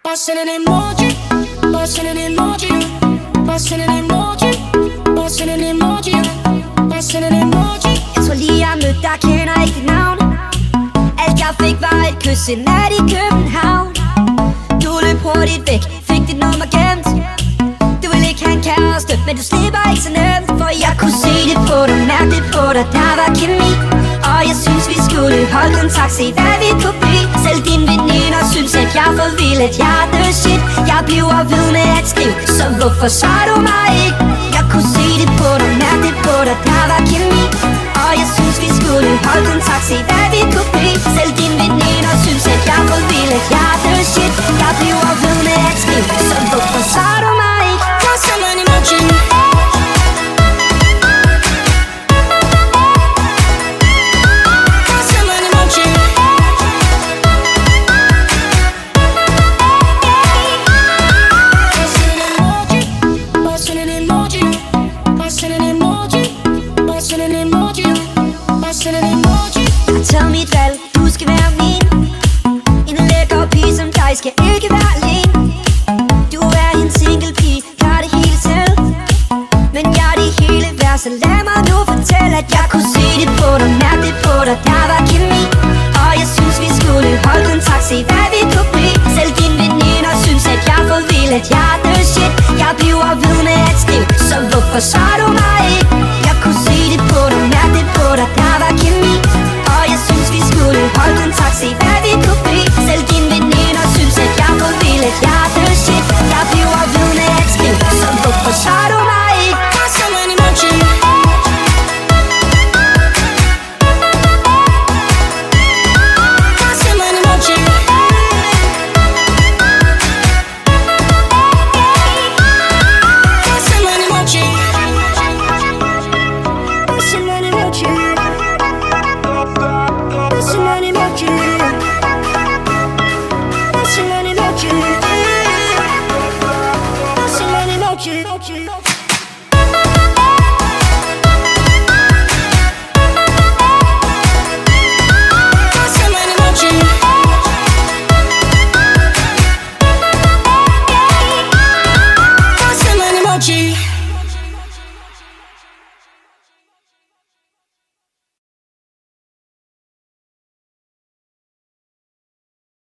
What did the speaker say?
Bare send en emoji. Bare send en emoji. Bare send en emoji. Bare send en emoji. Bare send en emoji. Jeg tror lige jeg mødte dig, kender ikke dit navn. Alt jeg fik var et kys en nat i København. Du løb hurtigt væk, fik dit nummer gemt. Du ville ikke have en kæreste, men du slipper ikke så nemt. For jeg kunne se det på dig, mærke det på dig, der var kemi. Og jeg synes vi skulle holde kontakt, se hvad vi kunne blive. Selv dine veninder synes at jeg er for vild, at jeg er the shit. Jeg bliver ved med at skrive, så hvorfor svarer du mig ikke? Jeg kunne se det på dig, mærke det på dig, der var kemi. Og jeg synes vi skulle holde kontakt, se hvad vi kunne blive. Selv dine veninder synes at jeg er for vild, at jeg er the shit. Jeg bliver ved med at skrive, så hvorfor svarer du mig ikke? Bare send en emoji. Tag mit valg, du skal være min. En lækker pige som dig skal ikke være alene. Du er en single pige, gør det hele selv. Men jeg er det hele værd, så lad mig nu fortælle, at jeg kunne se det på dig, mærke det på dig, der var kemi. Og jeg synes vi skulle holde kontakt, se hvad vi kunne blive. Selv dine veninder synes at jeg er for vild, at jeg er the shit. Jeg bliver ved med at skrive, så hvorfor svarer du mig?